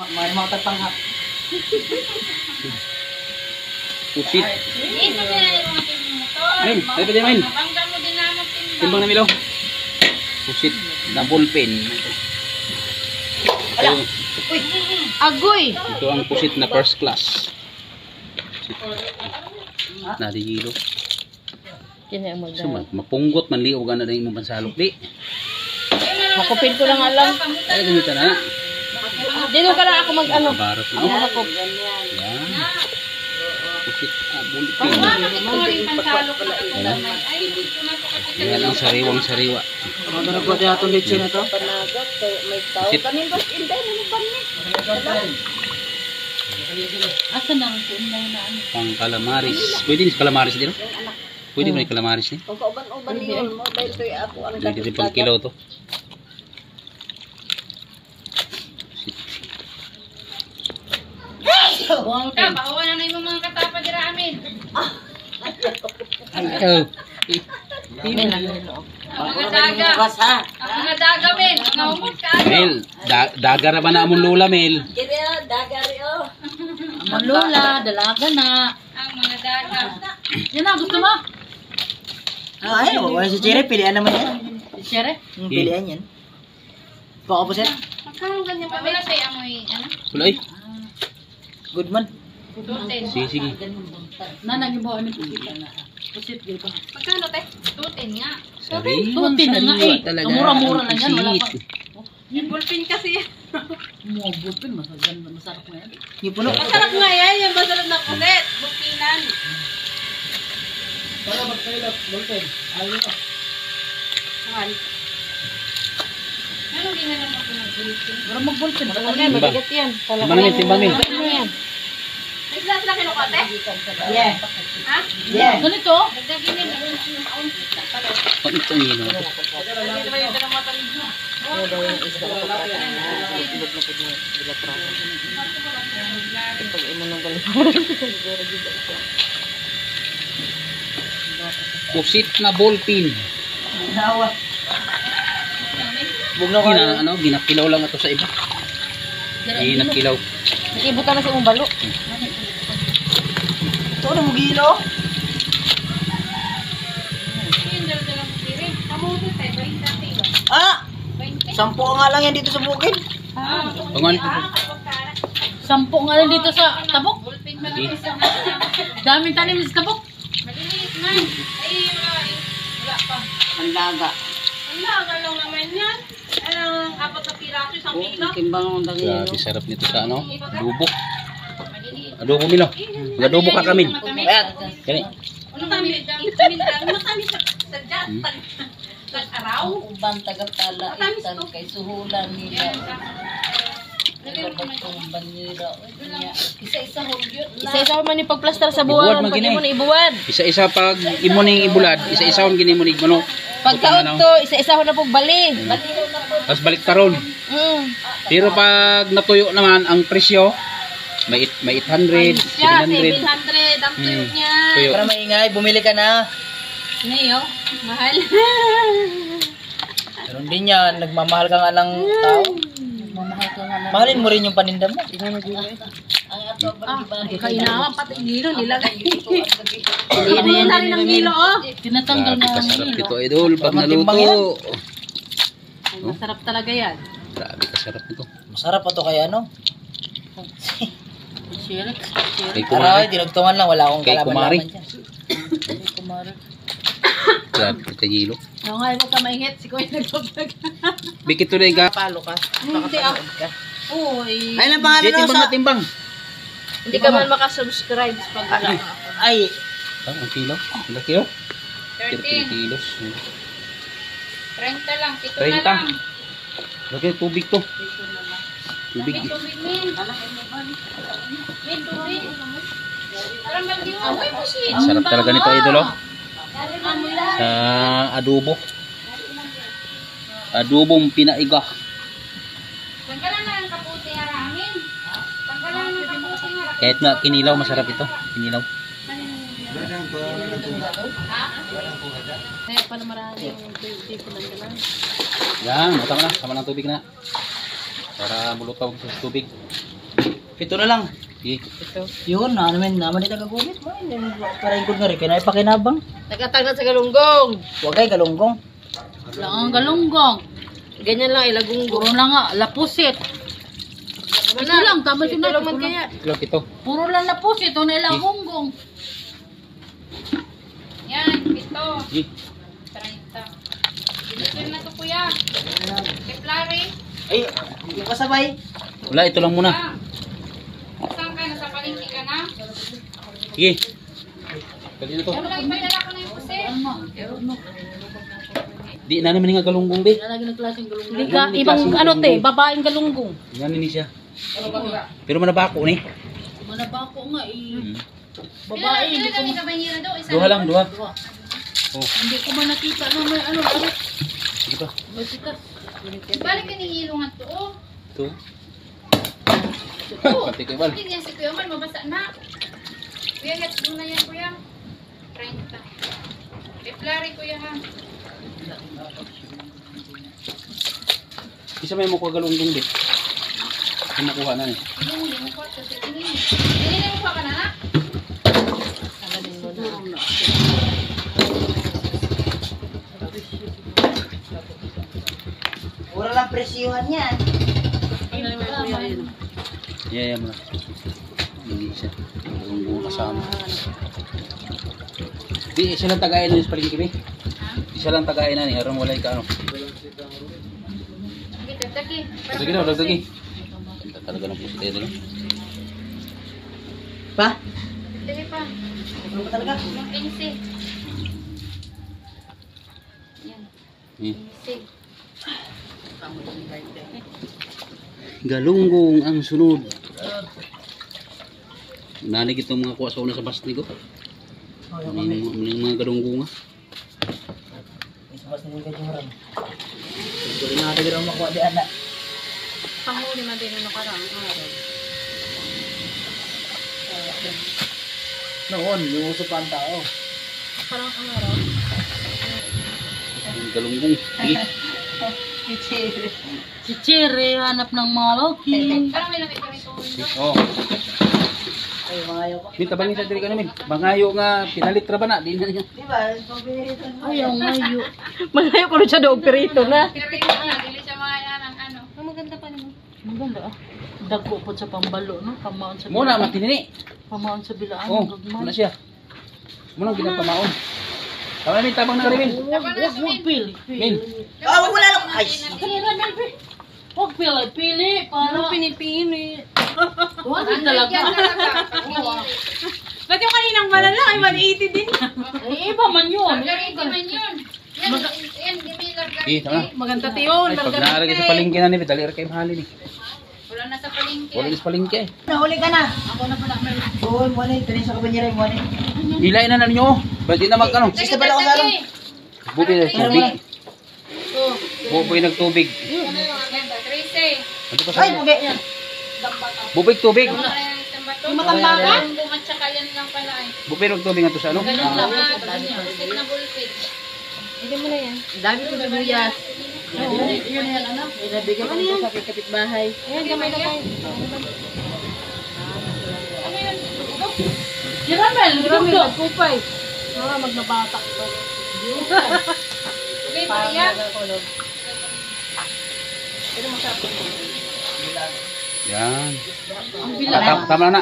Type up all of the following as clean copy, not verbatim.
May mga tagpanghap. Pusit. Dito na yung ating motor. Main, tayo pa dyan, Main. Mabangga mo din naman timbang. Timbang na Milo. Pusit na ballpen. Ito, Agoy! ito ang pusit na first class. Pusit. Narigilo. Kaya mo So, mapunggot man liog na rin mo bansalok di. Makupin ko lang alam. Ay, ganito na. Dito ka lang ako mag-ano. Barat mo. Ako. Yan. Pusit na ballpen. Mga rin pansalo ko na ito Ayan. naman. Ay, hindi ko na po kasi Yan ang sariwang sariwa. Mga nagwa dyan itong leche na to. Panagat, may tao. Pusit. Kanin ba? Hindi, ano ba ni? Asa na ang tunay na ano? Pang calamaris. Pwede ni calamaris din. Pwede mo ni calamaris ni. Kung kauban-uban niyo mo, dahil ito'y ako ang Pwede rin pang kilo to. ka, bakawan na na yung mga katapa dira amin. Oh. May naliloob. Ang mga daga. Ang mga daga, men. Mga umot ka. Mel, dagar ba na among lula, Mel? Kaya, dagari o. Ang lola, dalaga na. Ang mga daga. Yan na, gusto mo? Ay, wala si Cherry. Pilihan naman yan. Shere? Pilihan yan. Baka po, sir. Magkano ganyan pa? Wala sa'yo amoy, ano? Wala ay. Good man. Tutin. Sige, sige. Nanang ibaw ni Pusita na. Pusit dito. Magkano, te? Tutin nga. Sariwang Tutin na nga sariwa eh. talaga. Ang mura-mura lang yan, wala Pusit. Yung bulpin kasi yan. Mubupin, masarap na yan. Yung puno. Masarap nga yan. Yung masarap na kulit. Bulpinan. Ano ginagawa mo ko ng bulpin? Pero magbulpin. Timbang. Mabigat yan. Timbang na, Mel, timbang, Mel. Ano yan? May glass na kinukote? Yeah. Ha? Yeah. Ganito? Dagdagin din. Pag ito ang ginawa. Dito ba yung dalamatan mo? Pag imo nang galing. Pusit na ballpen. Nawa. Bugno ko. Ginakilaw lang ito sa iba. Ginakilaw. Nakibutan na sa imong balo. Ito na mo gilo. Yung dala-dala mo diri. Kamuto tayo. 20 tayo. Ah! 20. 10 nga lang yan dito sa bukid. Pangan. Sampo nga lang dito sa tabok. Bulpin na lang isang Daming tanim sa tabok. maliliit na. Ay, wala pa. Ang laga. Wala, lang naman yan. Anong 4 na piraso, 1 kilo? Timbang ang dali. Grabe sarap nito sa ano? Adobo. Maliliit. Adobo, Milo. Mag-adobo ka kami. Ayan. Kani. Ano tamis? Matamis sa dyan. Tag-araw. Uban tagatala itan kay suhulan nila. Isa-isa man ni pagplaster sa Ibuwad buwan, man pag gini. imo ni ibuwad. Isa-isa pag imo ning ibulad, isa-isa on gini mo ning manok. Pagkaot to, isa-isa ho na pug bali. Tapos balik taron. Pero pag natuyo naman ang presyo, may 800, Siya, 700. 700 ang tuyo niya. Tuyo. Para maingay, bumili ka na. Ngayon, mahal. Meron din yan. Nagmamahal ka nga ng tao. Mahalin mo rin yung paninda mo. Kainawa pati gilo nilagay. Hindi na rin ang kilo, oh. Tinatanggal Grabe na ang kasarap hilo. nito, idol, pag Matimbang yan. naluto. Masarap talaga yan. Grabe kasarap nito. Masarap pa to kaya ano? Shirik. Kay Aray, kumari. dinagtungan lang. Wala akong Kay kumari. kalaban-laban dyan. Kumari. Grabe kagilo. Yung nga, huwag ka maingit. Si Kuya nagpapag. Bikit to na ka. Palo ka. Hindi ako. Uy. Ay, lang pangalan Di no, timbang sa... na timbang. Hindi ka man makasubscribe pag wala ka. Ay, Ang kilo? Ilang kilo? 13. 30 kilos. 30 lang, 7 na 30. lang. Lagyan tubig to. Tubig. May tubig, min. May tubig. Parang bagyo. Amoy mo siya. Sarap talaga nito, idol, oh. Sa adobo. Adobong pinaiga. Tanggalan na ang kaputi haramin. Tanggalan na ang kaputi haramin. Kahit nga kinilaw, masarap ito. Kinilaw. Kaya pala marami yung tipo ng gano'n. Yan, matama na. Sama ng tubig na. Para mulutaw sa tubig. Pito na lang. Sige. Yun, naman ito kagulit mo. Para yung nga rin, pinapakinabang. Nagkatagnan sa galunggong. Huwag kayo galunggong. Lang ang galunggong. Ganyan lang, ilagunggong. Puro lang nga, lapusit. Ito lang, tama ito na. Kilo pito. Puro lang lapusit, ito na ilang gunggong. Yan, pito. Sige. 30. Binigyan na to kuya. Keplari. Ay, hindi ko sabay. Wala, ito lang muna. Ah. Saan ka? Nasa palengke ka na? Sige. Pwede na to. Ano lang ipadala ko na yung pusi? Di na naman nga galunggong be. Lalagyan ng klaseng galunggong. Hindi ka, ibang ano te, babaeng galunggong. Yan ni siya. Pero manabako ni. Manabako nga eh. Babae. Babae, Hindi hindi ko, kami kabanyera daw. Isa Duha lang, duha. Oh, hindi ko man nakita na may ano, bakit? sige pa. May sitas. Balik ka ng ilungan to. Oh. Ito. Pati kayo bal. Hindi yan si Kuya Man. Mabasa na. Kuya, gets mo na yan kuya. 30. Keplari kuya ha. Isa may mukha galunggong be. Ano makuha na ni? Hindi mo ko. Hindi mo pa ka na na? Mura lang presyuhan yan. Yeah, mo na. Hindi siya. Galunggong kasama. Di, siya lang tagayin na sa palengke be. Di siya lang tagayin na ni. Harang wala ka ano. Sige, dagdagi. Dagdagi daw, dagdagi. Talaga ng puso tayo lang. Pa? Dagdagi pa. Ano ba talaga? Yung NC. Yan. Eh. NC. Galunggong ang sunod. Nanig itong mga kuha sa una sa basti ko. Ano yung mga galunggong nga. Mas nilin ka dyan. Ito rin natin rin makuha di anak. Panguli man din ang nakarang araw. Noon, yung uso pa ang tao. Parang araw. Ang galunggong. Sige. Si Cherry, hanap ng mga loki. Parang may nakita kami ito. Oh. Ay, mga ayaw ko. Min tabangin sa diri ka namin. Bangayo nga pinalit ra ba na? Di na niya. Di ba? Pag piniritan mo. Ayaw, ngayo. Malayo ko na siya doon, perito na. Pero yun na, dili siya mga yan ang ano. Ang maganda pa naman. Maganda ah. Dagko po sa pambalo, no? Pamaon sa Muna matinini. Pamaon sa bilaan. Oh, gagmay. muna siya. Muna ginapamaon. Tama na min tabang na rin. Huwag pili. Min. Ah, wag wala lang. Ay, Huwag pili. Para pinipili. Huwag Ang talaga. talaga. Ba't yung kaninang malala ay 180 din? Ay, iba man yun. Margarita man yun. Yan, gimi Margarita. Eh, tama. Maganda tiyon. Ay, pag naalagay sa palengke na ni, dali ra kay mahalin ni. Wala na sa palengke. Wala sa palengke. nahuli ka na. Ako na pala. Oo, mo na. Ito rin sa kabanyera mo na. Ilay na ninyo. Baldi na mag ano. Sista pala ako sa alam. Buti na tubig. Oh, Buboy nagtubig. 13. Ano pa Ay, sa bugi. bubig tubig. Yung matambakan? At saka yan lang pala ay. Buboy nagtubig nga to sa ano. Ganun lang. Stick na bullpit. Dami ko sa buyas. Yun yan, ano? Inabigay ko ito sa kapitbahay. Ayan, gamay na tayo. Ano yun? Giramel, kupay. Magnabatak ko. Okay, Maria. Yan. Tama na.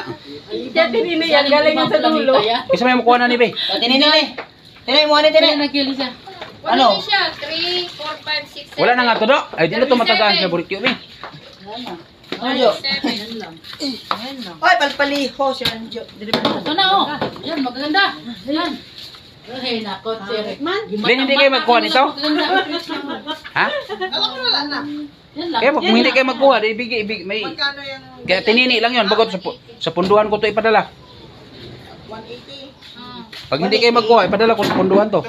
Dati din yan, galing yan sa dulo. Isa may makuha na ni Be. Tinay. Tinay mo na, tinay. Nagkili siya. Ano? Ano? Siya? 3, 4, 5, 6, 7. Wala na nga to do. Ay, di na to matagaan sa burikyo Be. Anjo. 7. Yan lang. Ay, palpaliho si Anjo. Ito na oh. Yan, maganda. Yan. Ay, nako, Cherry. Ben, hindi kayo magkuha nito? Ha? Yan lang. Kaya kung hindi kayo magkuha, di ibigay, may... Kaya tinini lang yun, bagot sa punduhan ko to ipadala. Pag hindi kayo magkuha, ipadala ko sa punduhan to.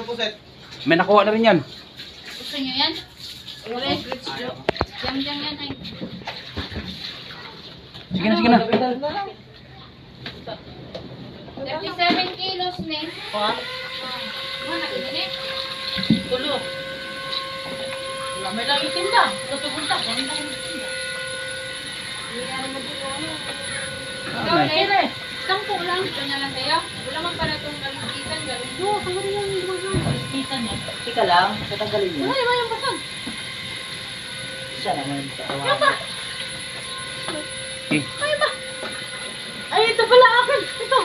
May nakuha na rin yan. Gusto nyo yan? Wala. Jam-jam yan ay. Sige na, sige na. 37 kilos ne. What? Mana ini? Tulo. Wala, may lang itinda. Tutupunta. Ganun lang yung itinda. na eh. Sampo lang. Kanya lang kayo. Wala man pala itong kalisitan. Galong. Oo, saan rin yung mga kita niya? Tika lang, tatanggalin mo. Ay, may yung basag. Siya naman. Tatawa. Ay, ito pala akin. Ito.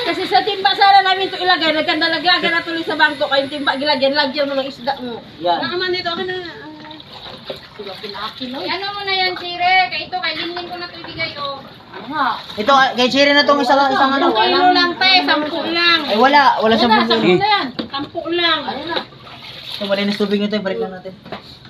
Kasi sa timba sana namin ito ilagay. Nagkandalaglagan na tuloy sa bangko. Kayong timba lagyan mo ng isda mo. Yan. Nakaman dito. Akin na. Sila pinakin na. Ano mo na yan, Sire? Kaya ito, kay Linlin ko na ito ibigay, oh. Ano nga? Ito, kay Cherry na tong isang ano. Kilo lang tayo. 10 lang. Ay, wala. Wala Ayan na, siyang 10 na yan. 10 lang. Ayun na. Ito, malinis tubig nito. Balik lang natin.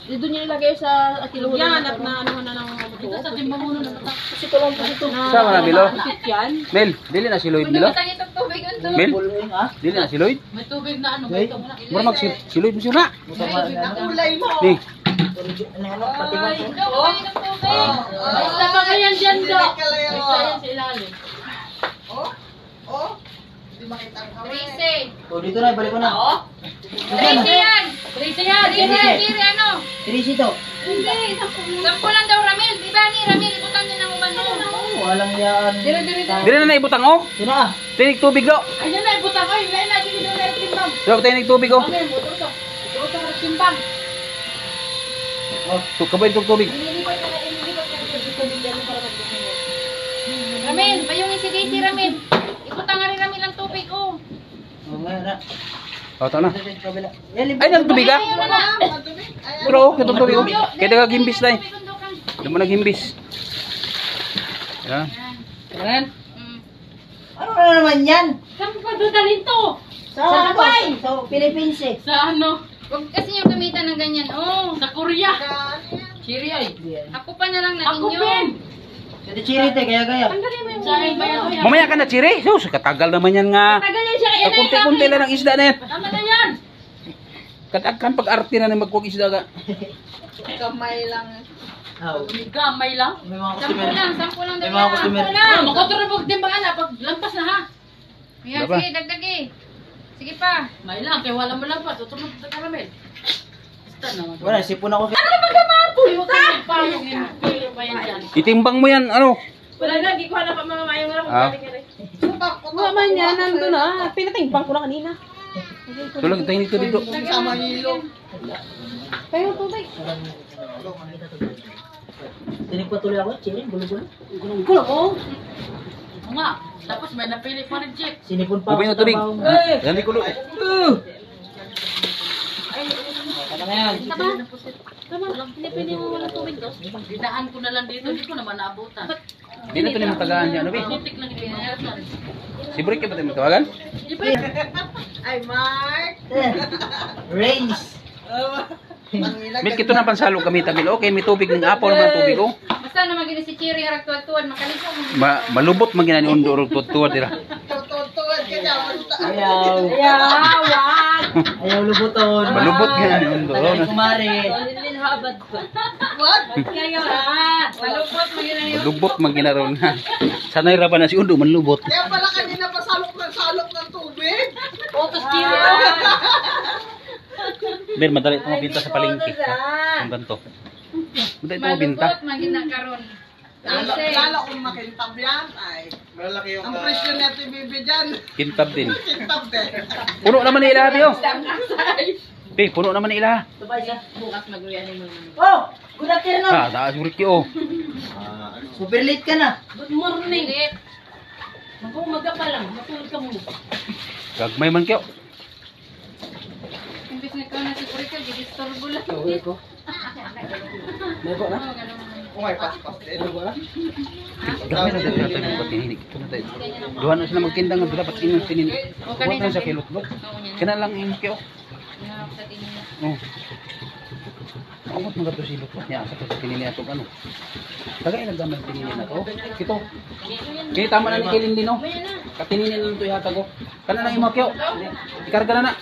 Dito niyo ilagay sa kiluhon. Yan, at na ano na ng Dito sa timba muna na mata. Kasi ko lang po ito. Sama na, Milo. yan. Mel, dili na si Lloyd, Milo. Pagkakita itong tubig ito. Mel, Pulwing, ha? dili na si Lloyd. May tubig na ano. Okay. Ito muna. Mura mag si Lloyd mo siya na. Masama na. Kulay mo. Di, Ano, pati ba ito? Ito, kulay ng tubig. Basta pa ganyan dyan, Do. Basta yan sa ilalim. Rise. O, dito na. Balik ko na. Rise yan. Tracy yan. Sire, ano? Cherry ito. Hindi, 10 lang daw, Ramil. Di ba ni Ramil? Ibutan niyo ng uban mo. Walang yan. dili na naibutang oh. Ito na. Tinig tubig do. Ayan na, ibutang ko. Ilayin natin dito na yung timbang. Dok tinig tubig oh. Ano yun? Buto ito. Buto ka timbang. Kabay tug tubig. Ramil, payungin si Daisy, Ramil. Ibutan nga rin Ramil ang tubig, oh. O, ngayon na. Oh, to na. Dito sa kabila. Yan, Ay, nang tubig ah. Ayaw na. Pero kito tubig oh. Kaya daga gimbis na eh. Di mo naghimbis. Yan. Ayan. Ano na naman yan? Saan pa dadalhin to? Sa ano? Sa Philippines eh. Sa ano? Huwag kasi yung gamitan ng ganyan, oh. Sa Korea. Siri ay. Ako pa na lang na Ako inyo. Ben. Ito Cherry ito, kaya-kaya. Sa akin ba yan? Mamaya ka na, Chiri. Sus, katagal naman yan nga. Tagal yan siya. Yan na yung Kunti-kunti lang ang isda na yan. Tama na yan. Katagkan pag-arte na na magkuha isda ka. Aw. May gamay lang. May mga 10 customer. lang, 10 lang daw May mga yan. customer. Ano, makotorobog din ba ala? Pag lampas na ha. Yan, Diba? sige, dagdagi. Sige pa. May lang, kaya wala mo lampas. Tutunod sa karamel. Basta naman. Wala, sipon ako. Ano ba gamapoy? Huwag ka magpayong yung pilo pa yan dyan. Itimbang mo yan, ano? Wala na, di ko alam pa mamamayong nga Ah. Wala man yan, nandun na. Pinatimbang ko na kanina. Tulog, tayo nito dito. Kayo tubig. Tinigpatuloy ako, Cherry, gulo-gulo. Gulo ko. Oo nga. Tapos may napili pa rin Jack. Sinipon pa Ubay ako na tubig. trabaho. Yan, kulo. Ano na yan? Tama lang, pinipili mo walang tubig to. Dinaan ko na lang dito, hindi ko naman naabutan. Di na ito na matagaan dyan, ano ba? Putik lang yung pinayatan. Si Brick, ka ba tayo matawagan? Di ba? Rains. Mil, kito na pansalo kami tamil. Okay, may tubig ng apple naman tubig oh. Basta naman gini si Cherry harap tuwad-tuwad. Makalipo mo. Malubot magina ni undo ro tuwa dira. Ayaw. Ayaw lubuton. Malubot gina ni undo. Tagal kumari. Linhabad ko. Malupot mo yun na yun. Malubot magina ro na. Sanay ra pa na si undo manlubot. Kaya pala kanina pa salok ng tubig. Otos kilo. Ber madali ito mabinta sa palengke. Ang ganto. Madali ito mabinta. Malupot man ginakaroon. Lalo kung makintab yan, ay. Malaki yung Ang presyo nito ibibi dyan. Kintab din. Kintab din. Puno naman ni ilaha tiyo. Be, puno naman ni ilaha. Bukas magluyanin mo. Oh, good afternoon. Ha, taas si Brick oh. Super late ka na. Good morning. Lit. Mag-umaga pa lang. Matulog ka muna. Gagmay man kayo. Imbis na ikaw na si Purika, gidisturbo lang. Uwi ko. Meron na. Oo, ganun naman. Umay pas-pas din. Gamay na dito natin yung patininig. Ito na tayo. Duha na sila magkindang nga dapat inyong tininig. Huwag na sa kilot-lot. Oo, yan. Kana lang yung kayo. Nga, sa tingin niya. Oh. Amot mga to silot ko. Nya sa tinili ato ano. Tagay nagdaman tinili na to. Kito. Kini tama na ni Kilin din no. Katinili na to ihata ko. Kana lang yung makyo. Ikarga na na.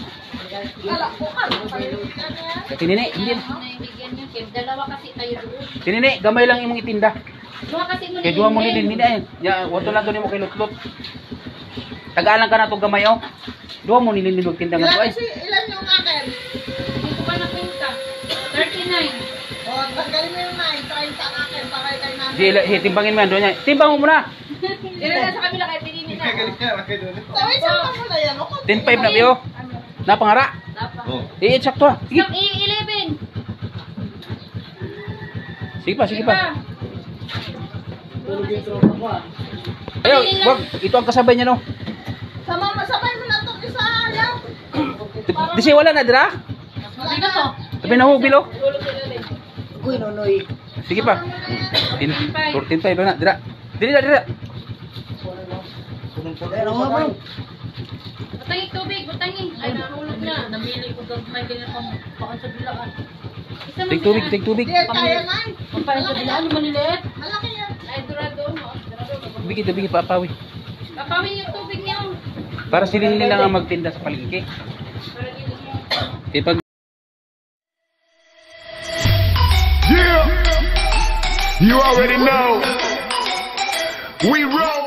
Katinili, hindi. Naibigyan niyo, Kim. Dalawa kasi tayo doon. Tinili, gamay lang imong itinda. Dua kasi mo Kay duha mo nilin ni dai. Ya, wato lang to nimo kay lutlot. Tagalan ka na to gamay oh. Duha mo nilin ni magtinda nga to ay. Ilan yung akin? Hindi ko pa nakwenta. 39. O, tanggalin mo yung 9, 30 ang akin para kay namin. Di timbangin mo yan doon niya. Timbang mo muna. Yan na sa kabila kaya tininin na. Sabi sa mo na yan. 10-5 na biyo. Napangara. Sakto ha. Sige. 11. Sige pa, sige pa. Ayaw, wag. Ito ang kasabay niya no. Sabay mo na ito isa ayaw. Di siya wala na dira. Dito to. Sabi na ho, bilo. Uy, nonoy. Sige pa. 14-5 na, dira. Dira. Ano nga bro? Butangin tubig, butangin. Ay, nahulog na. Namili ko daw may ganyan pang pakon sa bilaan. Take tubig. Di, kaya na. Pampain sa bilaan, maliliit. Malaki yan. Ay, durado mo. Bigit, papawi. Papawin yung tubig niyo. Para sila lang ang magtinda sa palengke. Pag Yeah, you already know. We roll.